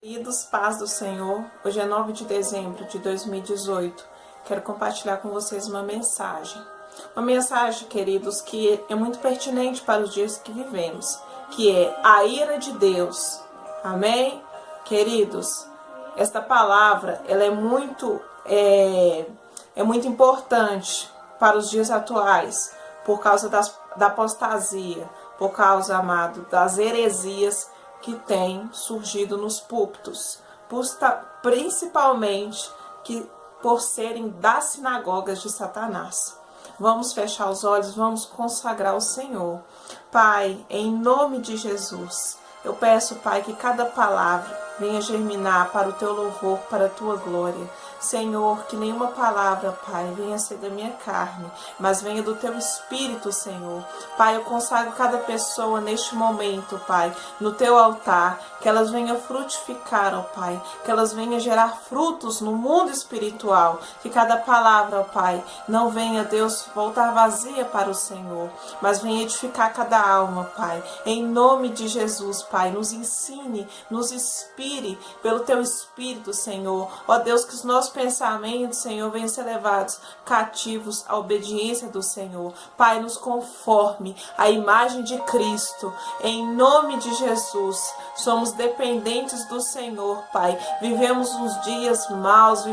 Queridos, paz do Senhor, hoje é 9 de dezembro de 2018, quero compartilhar com vocês uma mensagem, queridos, que é muito pertinente para os dias que vivemos, que é a ira de Deus, amém? Queridos, esta palavra, ela é muito importante para os dias atuais, por causa da apostasia, por causa, amado, das heresias que tem surgido nos púlpitos, principalmente por serem das sinagogas de Satanás. Vamos fechar os olhos, vamos consagrar o Senhor. Pai, em nome de Jesus, eu peço, Pai, que cada palavra venha germinar para o teu louvor, para a tua glória. Senhor, que nenhuma palavra, Pai, venha ser da minha carne, mas venha do teu Espírito, Senhor. Pai, eu consagro cada pessoa neste momento, Pai, no teu altar, que elas venham frutificar, ó Pai, que elas venham gerar frutos no mundo espiritual, que cada palavra, ó Pai, não venha, Deus, voltar vazia para o Senhor, mas venha edificar cada alma, Pai, em nome de Jesus, Pai, nos ensine, nos inspire pelo teu Espírito, Senhor, ó Deus, que os nossos pensamentos, Senhor, venham ser levados cativos à obediência do Senhor. Pai, nos conforme à imagem de Cristo, em nome de Jesus. Somos dependentes do Senhor, Pai. Vivemos uns dias maus,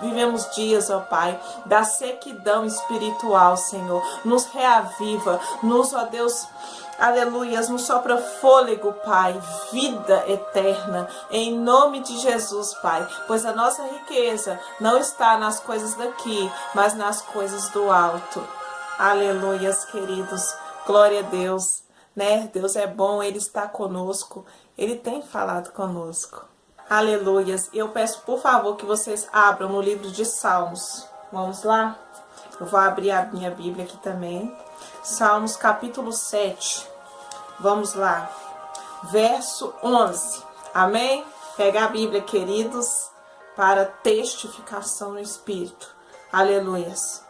vivemos dias, ó Pai, da sequidão espiritual, Senhor. Nos reaviva, ó Deus, aleluias, nos sopra fôlego, Pai, vida eterna, em nome de Jesus, Pai, pois a nossa riqueza não está nas coisas daqui, mas nas coisas do alto. Aleluias, queridos, glória a Deus, né? Deus é bom, Ele está conosco, Ele tem falado conosco. Aleluias, eu peço, por favor, que vocês abram no livro de Salmos. Vamos lá? Eu vou abrir a minha Bíblia aqui também. Salmos capítulo 7, vamos lá, verso 11, amém? Pega a Bíblia, queridos, para testificação no Espírito, aleluias.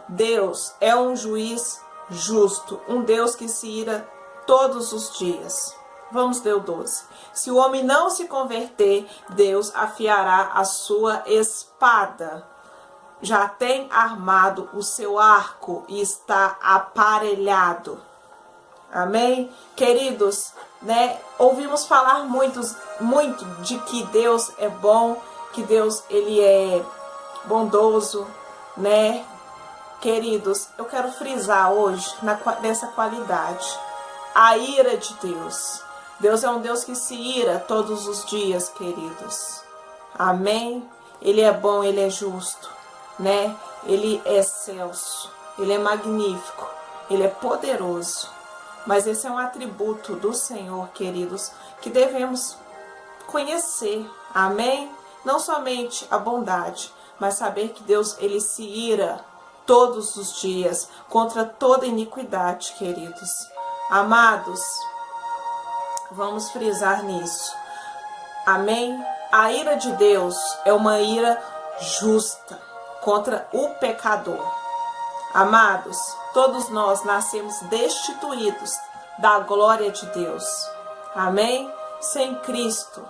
Deus é um juiz justo, um Deus que se ira todos os dias. Vamos ler o 12. Se o homem não se converter, Deus afiará a sua espada. Já tem armado o seu arco e está aparelhado. Amém? Queridos, né? Ouvimos falar muito de que Deus é bom, que Deus, Ele é bondoso, né? Queridos, eu quero frisar hoje nessa qualidade. A ira de Deus. Deus é um Deus que se ira todos os dias, queridos. Amém? Ele é bom, Ele é justo, né? Ele é excelso, Ele é magnífico, Ele é poderoso. Mas esse é um atributo do Senhor, queridos, que devemos conhecer, amém? Não somente a bondade, mas saber que Deus, Ele se ira todos os dias contra toda iniquidade, queridos. Amados, vamos frisar nisso, amém? A ira de Deus é uma ira justa contra o pecador. Amados, todos nós nascemos destituídos da glória de Deus. Amém? Sem Cristo,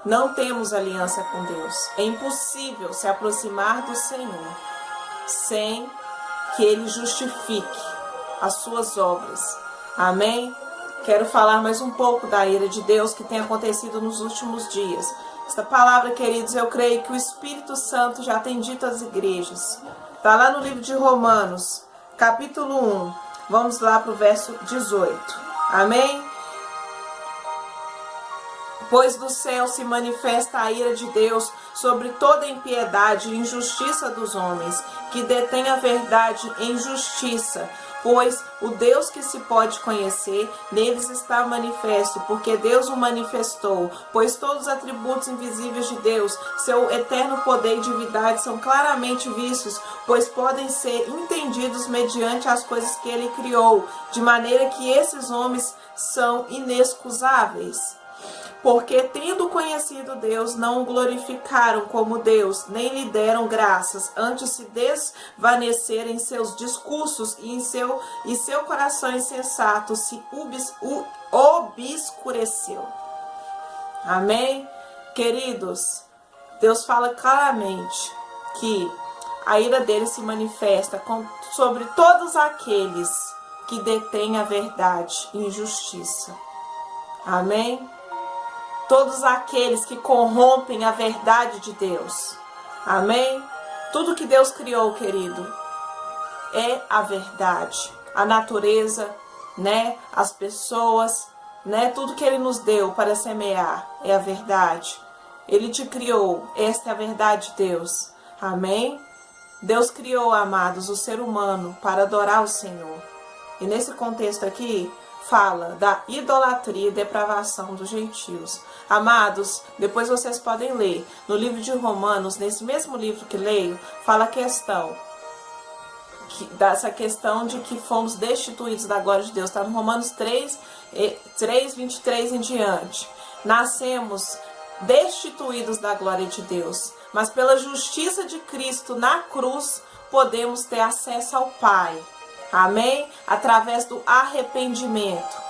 não temos aliança com Deus. É impossível se aproximar do Senhor sem que Ele justifique as suas obras. Amém? Quero falar mais um pouco da ira de Deus que tem acontecido nos últimos dias. Esta palavra, queridos, eu creio que o Espírito Santo já tem dito às igrejas. Está lá no livro de Romanos, capítulo 1. Vamos lá para o verso 18. Amém? Pois do céu se manifesta a ira de Deus sobre toda impiedade e injustiça dos homens, que detêm a verdade em justiça. Pois o Deus que se pode conhecer, neles está manifesto, porque Deus o manifestou. Pois todos os atributos invisíveis de Deus, seu eterno poder e divindade são claramente vistos, pois podem ser entendidos mediante as coisas que Ele criou, de maneira que esses homens são inexcusáveis. Porque, tendo conhecido Deus, não o glorificaram como Deus, nem lhe deram graças, antes se desvaneceram em seus discursos e seu coração insensato se obscureceu. Amém? Queridos, Deus fala claramente que a ira dele se manifesta sobre todos aqueles que detêm a verdade e injustiça. Amém? Todos aqueles que corrompem a verdade de Deus. Amém? Tudo que Deus criou, querido, é a verdade. A natureza, né? As pessoas, né? Tudo que Ele nos deu para semear é a verdade. Ele te criou, esta é a verdade de Deus. Amém? Deus criou, amados, o ser humano para adorar o Senhor. E nesse contexto aqui, fala da idolatria e depravação dos gentios. Amados, depois vocês podem ler. No livro de Romanos, nesse mesmo livro que leio, fala a questão. Dessa questão de que fomos destituídos da glória de Deus. Está no Romanos 3, 23 em diante. Nascemos destituídos da glória de Deus. Mas pela justiça de Cristo na cruz, podemos ter acesso ao Pai. Amém? Através do arrependimento.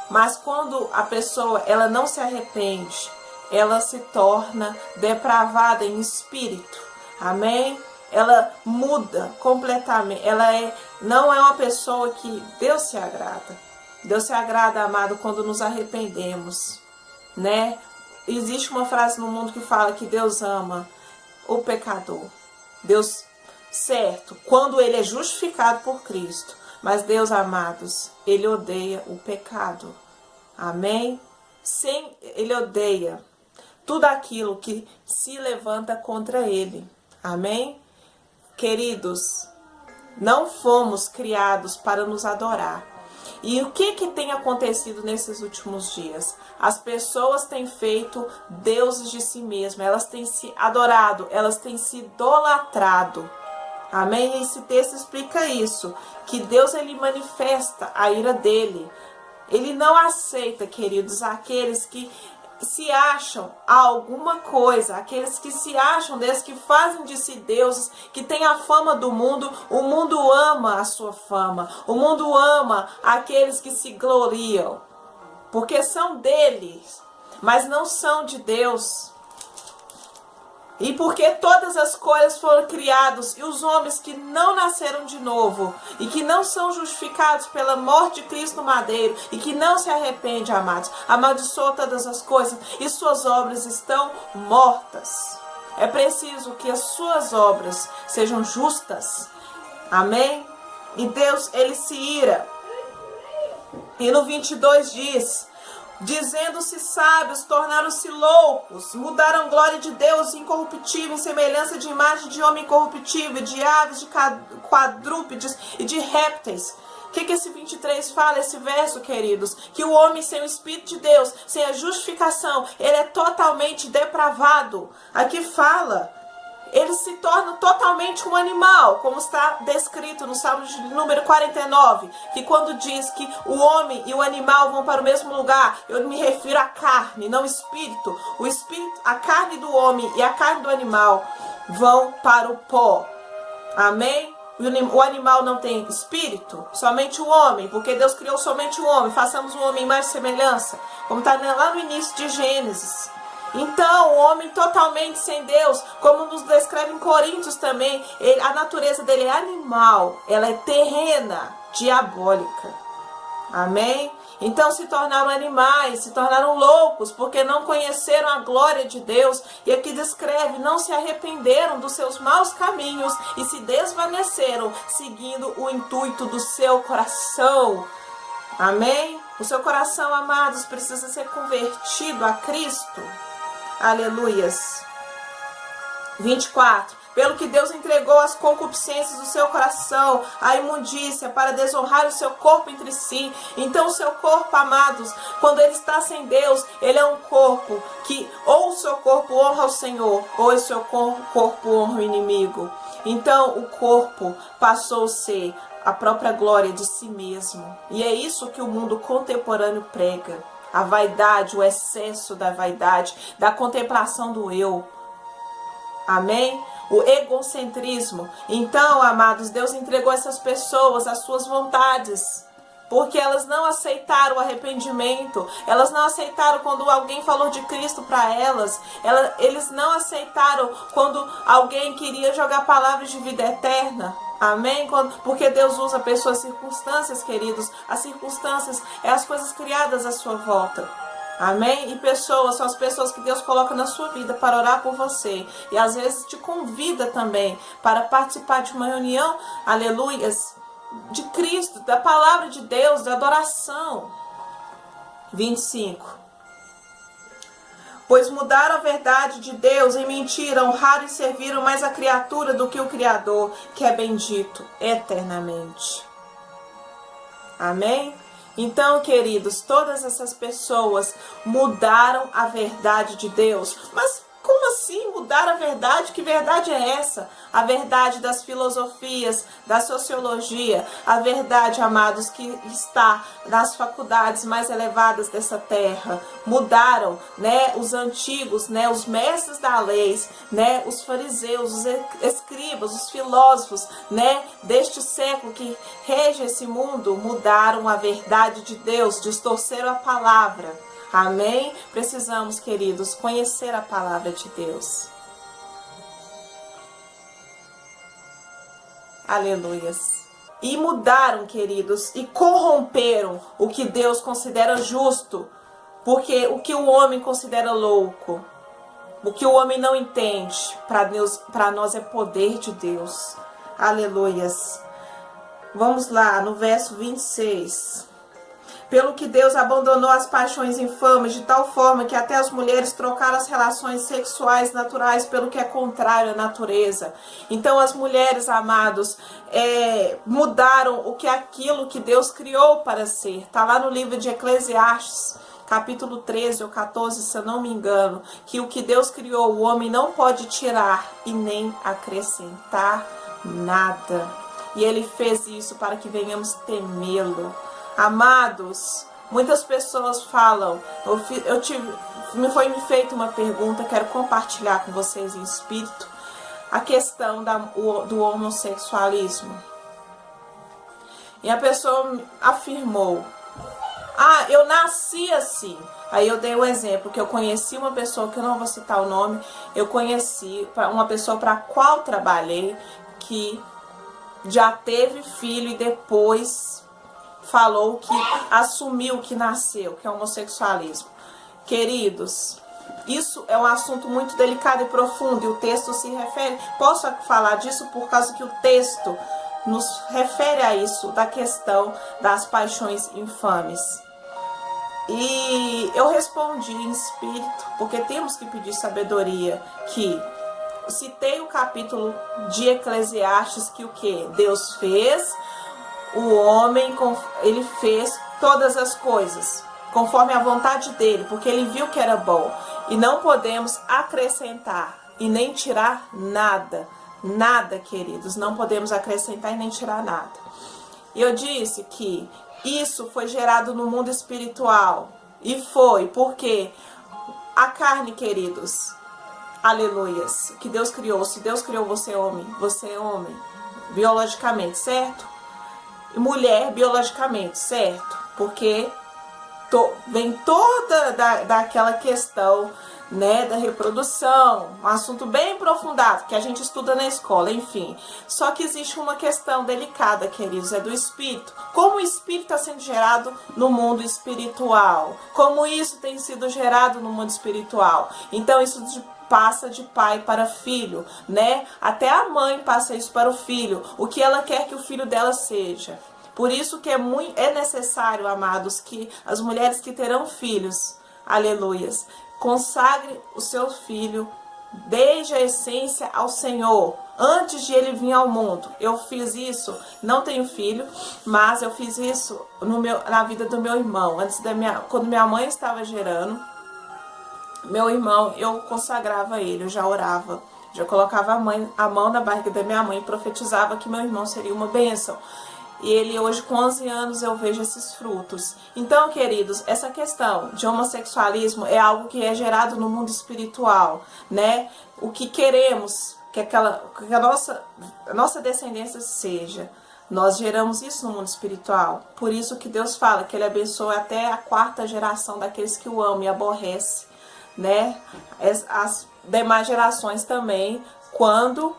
Mas quando a pessoa ela não se arrepende, ela se torna depravada em espírito. Amém? Ela muda completamente. Ela não é uma pessoa que Deus se agrada. Deus se agrada, amado, quando nos arrependemos, né? Existe uma frase no mundo que fala que Deus ama o pecador. Deus, certo, quando ele é justificado por Cristo. Mas Deus, amados, Ele odeia o pecado. Amém? Ele odeia tudo aquilo que se levanta contra Ele. Amém? Queridos, não fomos criados para nos adorar. E o que tem acontecido nesses últimos dias? As pessoas têm feito deuses de si mesmas. Elas têm se adorado, elas têm se idolatrado. Amém? E esse texto explica isso, que Deus ele manifesta a ira dele. Ele não aceita, queridos, aqueles que se acham alguma coisa, aqueles que se acham desses que fazem de si deuses, que têm a fama do mundo. O mundo ama a sua fama, o mundo ama aqueles que se gloriam, porque são deles, mas não são de Deus. E porque todas as coisas foram criadas, e os homens que não nasceram de novo, e que não são justificados pela morte de Cristo no madeiro, e que não se arrependem, amados, amaldiçoam todas as coisas, e suas obras estão mortas. É preciso que as suas obras sejam justas. Amém? E Deus, ele se ira. E no 22 diz: dizendo-se sábios, tornaram-se loucos, mudaram glória de Deus incorruptível em semelhança de imagem de homem incorruptível, de aves, de quadrúpedes e de répteis. O que esse 23 fala, esse verso, queridos? Que o homem sem o Espírito de Deus, sem a justificação, ele é totalmente depravado. Aqui fala, ele se torna totalmente um animal, como está descrito no Salmo de número 49, que quando diz que o homem e o animal vão para o mesmo lugar, eu me refiro à carne, não ao espírito. O espírito, a carne do homem e a carne do animal vão para o pó. Amém? O animal não tem espírito, somente o homem, porque Deus criou somente o homem. Façamos o homem em mais semelhança, como está lá no início de Gênesis. Então, o homem totalmente sem Deus, como nos descreve em Coríntios também, a natureza dele é animal, ela é terrena, diabólica. Amém? Então se tornaram animais, se tornaram loucos, porque não conheceram a glória de Deus. E aqui descreve, não se arrependeram dos seus maus caminhos e se desvaneceram, seguindo o intuito do seu coração. Amém? O seu coração, amados, precisa ser convertido a Cristo. Aleluias. 24. Pelo que Deus entregou as concupiscências do seu coração, a imundícia, para desonrar o seu corpo entre si. Então o seu corpo, amados, quando ele está sem Deus, ele é um corpo que ou o seu corpo honra o Senhor, ou o seu corpo honra o inimigo. Então o corpo passou a ser a própria glória de si mesmo. E é isso que o mundo contemporâneo prega. A vaidade, o excesso da vaidade, da contemplação do eu. Amém? O egocentrismo. Então, amados, Deus entregou essas pessoas às suas vontades. porque elas não aceitaram o arrependimento, elas não aceitaram quando alguém falou de Cristo para elas, eles não aceitaram quando alguém queria jogar palavras de vida eterna. Amém? Porque Deus usa pessoas, circunstâncias, queridos. As circunstâncias é as coisas criadas à sua volta. Amém? E pessoas, são as pessoas que Deus coloca na sua vida para orar por você. E às vezes te convida também para participar de uma reunião, aleluias, de Cristo, da palavra de Deus, da adoração. 25. Pois mudaram a verdade de Deus em mentira, honraram e serviram mais a criatura do que o Criador, que é bendito eternamente. Amém? Então, queridos, todas essas pessoas mudaram a verdade de Deus. Mas como assim mudar a verdade? Que verdade é essa? A verdade das filosofias, da sociologia, a verdade, amados, que está nas faculdades mais elevadas dessa terra. Mudaram, né, os antigos, né, os mestres da lei, né, os fariseus, os escribas, os filósofos, né, deste século que rege esse mundo, mudaram a verdade de Deus, distorceram a palavra. Amém? Precisamos, queridos, conhecer a palavra de Deus. Aleluias. E mudaram, queridos, e corromperam o que Deus considera justo, porque o que o homem considera louco, o que o homem não entende, para nós é poder de Deus. Aleluias. Vamos lá, no verso 26. Pelo que Deus abandonou as paixões infames de tal forma que até as mulheres trocaram as relações sexuais naturais pelo que é contrário à natureza. Então as mulheres, amados, mudaram aquilo que Deus criou para ser. Está lá no livro de Eclesiastes, capítulo 13 ou 14, se eu não me engano, que o que Deus criou, o homem não pode tirar e nem acrescentar nada. E ele fez isso para que venhamos temê-lo. Amados, muitas pessoas falam, me foi feita uma pergunta, quero compartilhar com vocês em espírito, a questão do homossexualismo. E a pessoa afirmou, eu nasci assim. Aí eu dei um exemplo, que eu conheci uma pessoa, que eu não vou citar o nome, eu conheci uma pessoa para a qual trabalhei, que já teve filho e depois falou que assumiu que nasceu, que é homossexualismo. Queridos, isso é um assunto muito delicado e profundo, e o texto se refere, posso falar disso por causa que o texto nos refere a isso, da questão das paixões infames. E eu respondi em espírito, porque temos que pedir sabedoria, que citei o capítulo de Eclesiastes, que o que? Deus fez o homem, ele fez todas as coisas conforme a vontade dele, porque ele viu que era bom. E não podemos acrescentar e nem tirar nada. Nada, queridos, não podemos acrescentar e nem tirar nada. E eu disse que isso foi gerado no mundo espiritual. E foi porque a carne, queridos, aleluias, que Deus criou. Se Deus criou você é homem, biologicamente, certo? E mulher biologicamente, certo? Porque vem toda daquela questão, né, da reprodução, um assunto bem aprofundado que a gente estuda na escola, enfim. Só que existe uma questão delicada, queridos, é do espírito. Como o espírito está sendo gerado no mundo espiritual? Como isso tem sido gerado no mundo espiritual? Então isso passa de pai para filho, né? Até a mãe passa isso para o filho, o que ela quer que o filho dela seja. Por isso que é necessário, amados, que as mulheres que terão filhos, aleluias, consagre o seu filho desde a essência ao Senhor, antes de ele vir ao mundo. Eu fiz isso, não tenho filho, mas eu fiz isso na vida do meu irmão, quando minha mãe estava gerando. Meu irmão, eu consagrava ele, eu já orava, já colocava a mão na barriga da minha mãe e profetizava que meu irmão seria uma bênção. E ele hoje, com 11 anos, eu vejo esses frutos. Então, queridos, essa questão de homossexualismo é algo que é gerado no mundo espiritual, né? O que queremos que a nossa descendência seja, Nós geramos isso no mundo espiritual. Por isso que Deus fala que Ele abençoa até a 4ª geração daqueles que o amam e aborrece, né? As demais gerações também, quando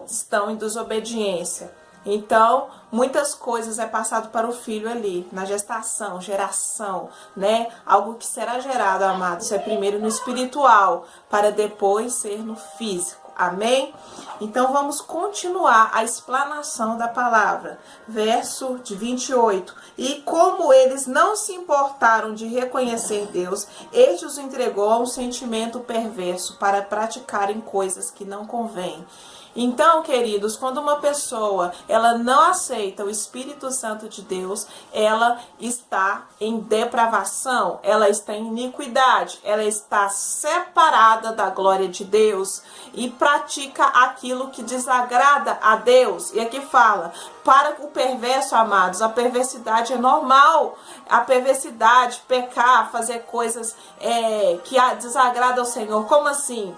estão em desobediência. Então, muitas coisas é passado para o filho ali, na gestação, geração, né? Algo que será gerado, amados, é primeiro no espiritual, para depois ser no físico. Amém? Então, vamos continuar a explanação da palavra. Verso de 28. E como eles não se importaram de reconhecer Deus, este os entregou a um sentimento perverso para praticarem coisas que não convêm. Então, queridos, quando uma pessoa ela não aceita o Espírito Santo de Deus, ela está em depravação, ela está em iniquidade, ela está separada da glória de Deus e pratica aquilo que desagrada a Deus. E aqui fala, para o perverso, amados, a perversidade é normal. A perversidade, pecar, fazer coisas que desagradam ao Senhor. Como assim?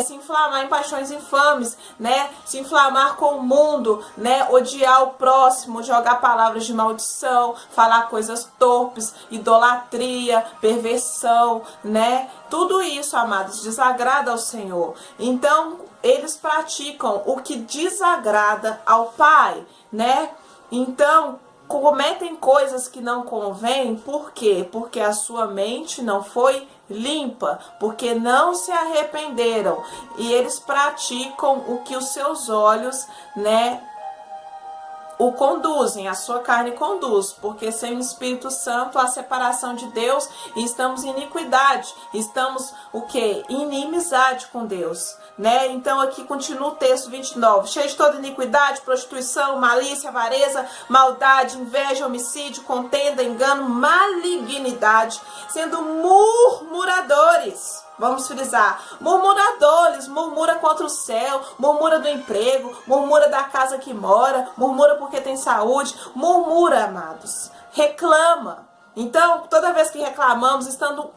Se inflamar em paixões infames, né? Se inflamar com o mundo, né? Odiar o próximo, jogar palavras de maldição, falar coisas torpes, idolatria, perversão, né? Tudo isso, amados, desagrada ao Senhor. Então, eles praticam o que desagrada ao Pai, né? Então, cometem coisas que não convêm, por quê? Porque a sua mente não foi limpa, porque não se arrependeram, e eles praticam o que os seus olhos, né, o conduzem, a sua carne conduz, porque sem o Espírito Santo há separação de Deus e estamos em iniquidade, estamos o quê? Em inimizade com Deus, né? Então aqui continua o texto 29, cheio de toda iniquidade, prostituição, malícia, avareza, maldade, inveja, homicídio, contenda, engano, malignidade, sendo murmuradores. Vamos frisar, murmuradores, murmura contra o céu, murmura do emprego, murmura da casa que mora, murmura porque tem saúde, murmura, amados, reclama. Então, toda vez que reclamamos,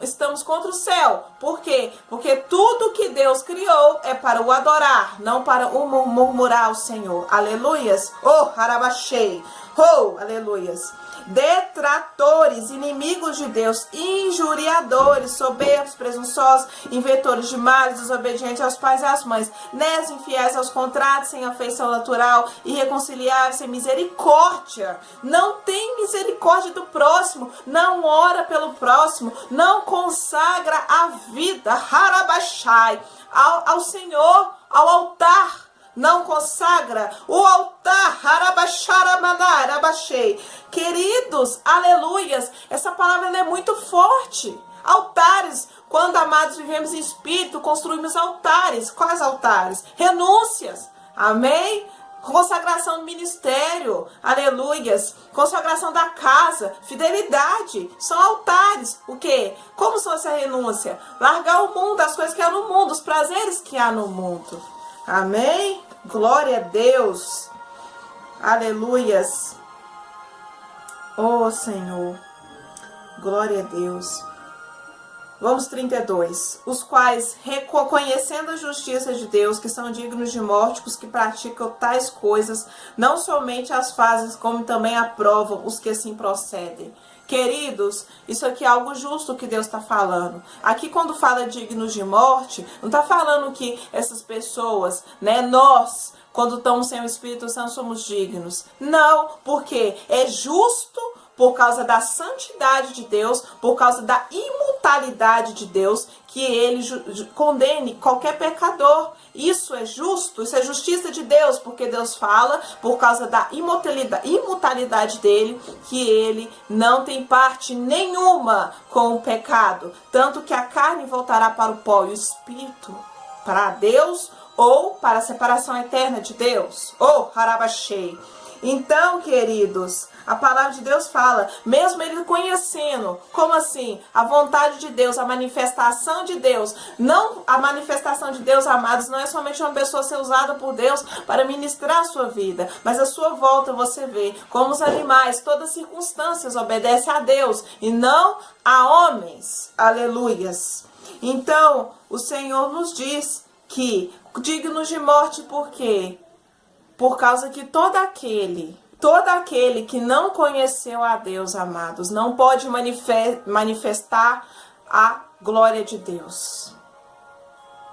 estamos contra o céu. Por quê? Porque tudo que Deus criou é para o adorar, não para o murmurar ao Senhor. Aleluias. Oh, harabachei. Oh, aleluias. Detratores, inimigos de Deus, injuriadores, soberbos, presunçosos, inventores de males, desobedientes aos pais e às mães, nes infiéis aos contratos, sem afeição natural, irreconciliáveis, sem misericórdia, não tem misericórdia do próximo, não ora pelo próximo, não consagra a vida, harabachai, ao Senhor, ao altar. Não consagra o altar, harabachei. Queridos, aleluias, essa palavra é muito forte. Altares, quando amados vivemos em espírito, construímos altares. Quais altares? Renúncias, amém? Consagração do ministério, aleluias, consagração da casa, fidelidade, são altares. O quê? Como são essa renúncia? Largar o mundo, as coisas que há no mundo, os prazeres que há no mundo. Amém? Glória a Deus. Aleluias. Oh, Senhor. Glória a Deus. Vamos 32. Os quais, reconhecendo a justiça de Deus, que são dignos de morte, os que praticam tais coisas, não somente as fazem, como também aprovam os que assim procedem. Queridos, isso aqui é algo justo que Deus está falando. Aqui quando fala dignos de morte, não está falando que essas pessoas, né, nós, quando estamos sem o Espírito Santo, somos dignos. Não, porque é justo por causa da santidade de Deus, por causa da imutabilidade de Deus, que Ele condene qualquer pecador. Isso é justo, isso é justiça de Deus, porque Deus fala, por causa da imutabilidade dEle, que Ele não tem parte nenhuma com o pecado. Tanto que a carne voltará para o pó e o Espírito para Deus, ou para a separação eterna de Deus. Oh, harabachei. Então, queridos, a palavra de Deus fala, mesmo ele conhecendo, como assim? A vontade de Deus, a manifestação de Deus. Não, a manifestação de Deus, amados, não é somente uma pessoa ser usada por Deus para ministrar a sua vida, mas a sua volta você vê, como os animais, todas as circunstâncias obedecem a Deus e não a homens. Aleluias. Então, o Senhor nos diz que dignos de morte, por quê? Por causa que todo aquele todo aquele que não conheceu a Deus, amados, não pode manifestar a glória de Deus.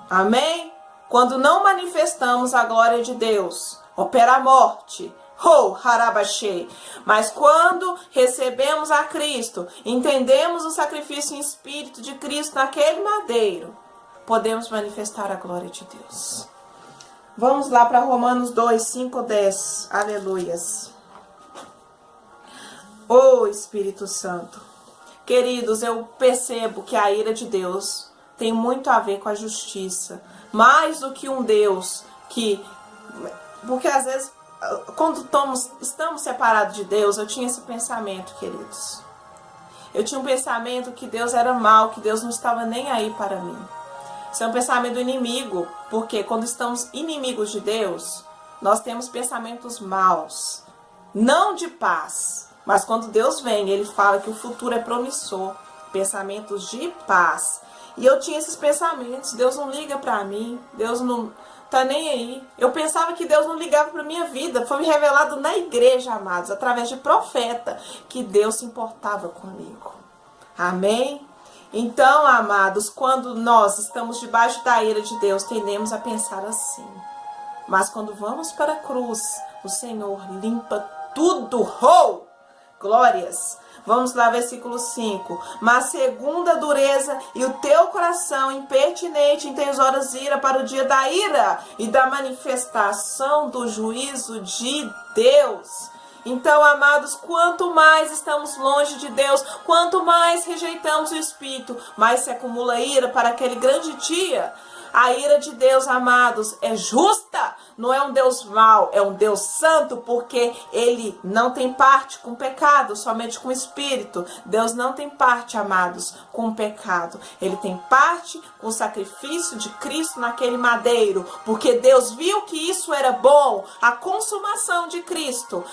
Amém? Quando não manifestamos a glória de Deus, opera a morte. Harabashei. Mas quando recebemos a Cristo, entendemos o sacrifício em espírito de Cristo naquele madeiro, podemos manifestar a glória de Deus. Vamos lá para Romanos 2, 5, 10. Aleluias. Espírito Santo. Queridos, eu percebo que a ira de Deus tem muito a ver com a justiça. Mais do que um Deus que... Porque às vezes, quando estamos separados de Deus, eu tinha esse pensamento, queridos. Eu tinha um pensamento que Deus era mau, que Deus não estava nem aí para mim. Isso é um pensamento do inimigo, porque quando estamos inimigos de Deus, nós temos pensamentos maus, não de paz. Mas quando Deus vem, Ele fala que o futuro é promissor, pensamentos de paz. E eu tinha esses pensamentos, Deus não liga para mim, Deus não tá nem aí. Eu pensava que Deus não ligava para minha vida. Foi me revelado na igreja, amados, através de profeta, que Deus se importava comigo. Amém? Então, amados, quando nós estamos debaixo da ira de Deus, tendemos a pensar assim. Mas quando vamos para a cruz, o Senhor limpa tudo. Glórias! Vamos lá, versículo 5. Mas segundo a dureza e o teu coração impertinente entesoras ira para o dia da ira e da manifestação do juízo de Deus. Então, amados, quanto mais estamos longe de Deus, quanto mais rejeitamos o Espírito, mais se acumula ira para aquele grande dia. A ira de Deus, amados, é justa, não é um Deus mau, é um Deus santo, porque Ele não tem parte com o pecado, somente com o Espírito. Deus não tem parte, amados, com o pecado. Ele tem parte com o sacrifício de Cristo naquele madeiro, porque Deus viu que isso era bom, a consumação de Cristo.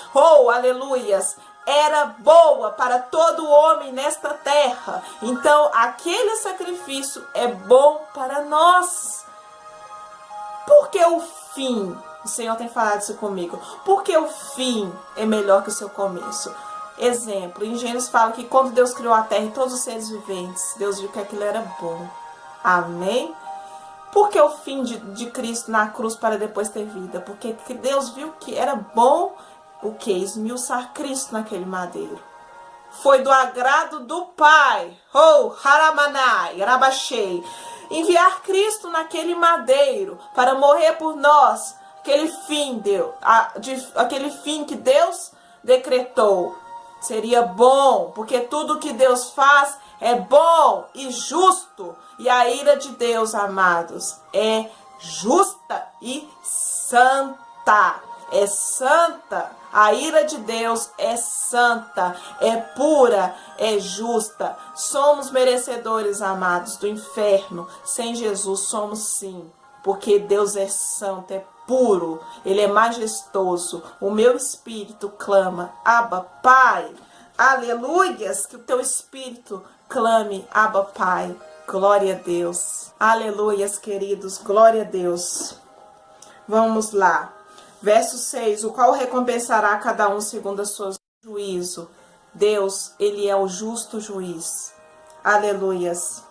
Aleluias! Era boa para todo homem nesta terra. Então, aquele sacrifício é bom para nós. Porque o fim, o Senhor tem falado isso comigo, porque o fim é melhor que o seu começo. Exemplo, em Gênesis fala que quando Deus criou a terra e todos os seres viventes, Deus viu que aquilo era bom. Amém? Porque o fim de Cristo na cruz para depois ter vida? Porque Deus viu que era bom o que? Esmiuçar Cristo naquele madeiro. Foi do agrado do Pai, Haramanai, Rabashei, enviar Cristo naquele madeiro para morrer por nós. Aquele fim que Deus decretou seria bom, porque tudo que Deus faz é bom e justo. E a ira de Deus, amados, é justa e santa. É santa. A ira de Deus é santa, é pura, é justa. Somos merecedores, amados, do inferno. Sem Jesus somos sim, porque Deus é santo, é puro, Ele é majestoso. O meu espírito clama, Abba, Pai. Aleluias, que o teu espírito clame, Abba, Pai. Glória a Deus. Aleluias, queridos, glória a Deus. Vamos lá. Verso 6, o qual recompensará a cada um segundo o seu juízo. Deus, Ele é o justo juiz. Aleluias.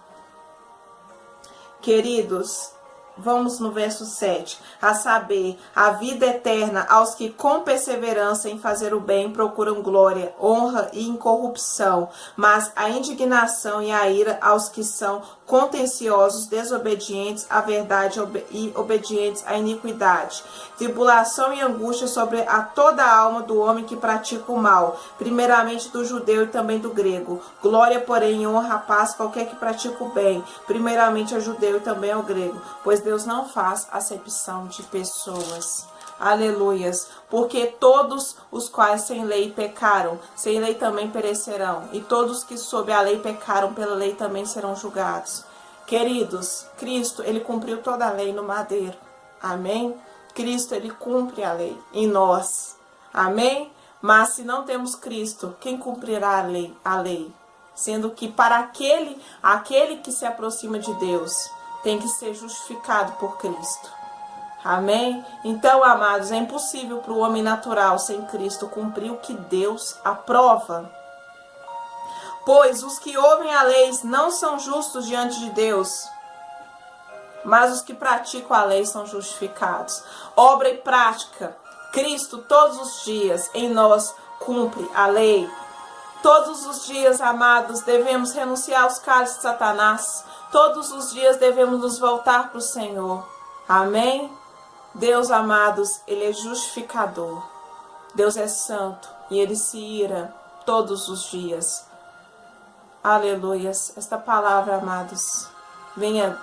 Queridos, vamos no verso 7. A saber, a vida eterna aos que com perseverança em fazer o bem procuram glória, honra e incorrupção, mas a indignação e a ira aos que são contenciosos, desobedientes à verdade e obedientes à iniquidade. Tribulação e angústia sobre a toda a alma do homem que pratica o mal, primeiramente do judeu e também do grego. Glória, porém, e honra, paz, qualquer que pratica o bem, primeiramente ao judeu e também ao grego, pois Deus não faz acepção de pessoas. Aleluias, porque todos os quais sem lei pecaram, sem lei também perecerão, e todos que sob a lei pecaram, pela lei também serão julgados. Queridos, Cristo, Ele cumpriu toda a lei no madeiro. Amém? Cristo, Ele cumpre a lei em nós. Amém? Mas se não temos Cristo, quem cumprirá a lei? A lei. Sendo que para aquele que se aproxima de Deus, tem que ser justificado por Cristo. Amém? Então, amados, é impossível para o homem natural sem Cristo cumprir o que Deus aprova. Pois os que ouvem a lei não são justos diante de Deus, mas os que praticam a lei são justificados. Obra e prática. Cristo todos os dias em nós cumpre a lei. Todos os dias, amados, devemos renunciar aos cálices de Satanás. Todos os dias devemos nos voltar para o Senhor. Amém? Deus, amados, Ele é justificador. Deus é santo e Ele se ira todos os dias. Aleluias. Esta palavra, amados, venha,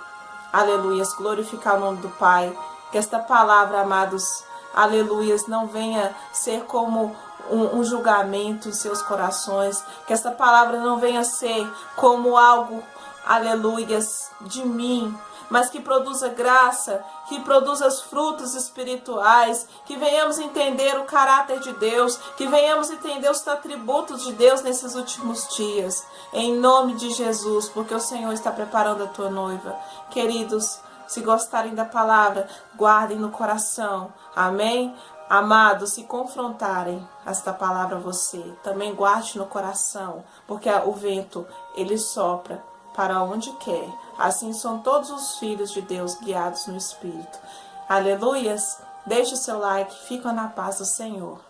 aleluias, glorificar o nome do Pai. Que esta palavra, amados, aleluias, não venha ser como um julgamento em seus corações. Que esta palavra não venha ser como algo, aleluias, de mim, mas que produza graça, que produza frutos espirituais, que venhamos entender o caráter de Deus, que venhamos entender os atributos de Deus nesses últimos dias, em nome de Jesus, porque o Senhor está preparando a tua noiva. Queridos, se gostarem da palavra, guardem no coração, amém? Amados, se confrontarem esta palavra a você, também guarde no coração, porque o vento, ele sopra para onde quer. Assim são todos os filhos de Deus guiados no Espírito. Aleluias! Deixe o seu like, fica na paz do Senhor.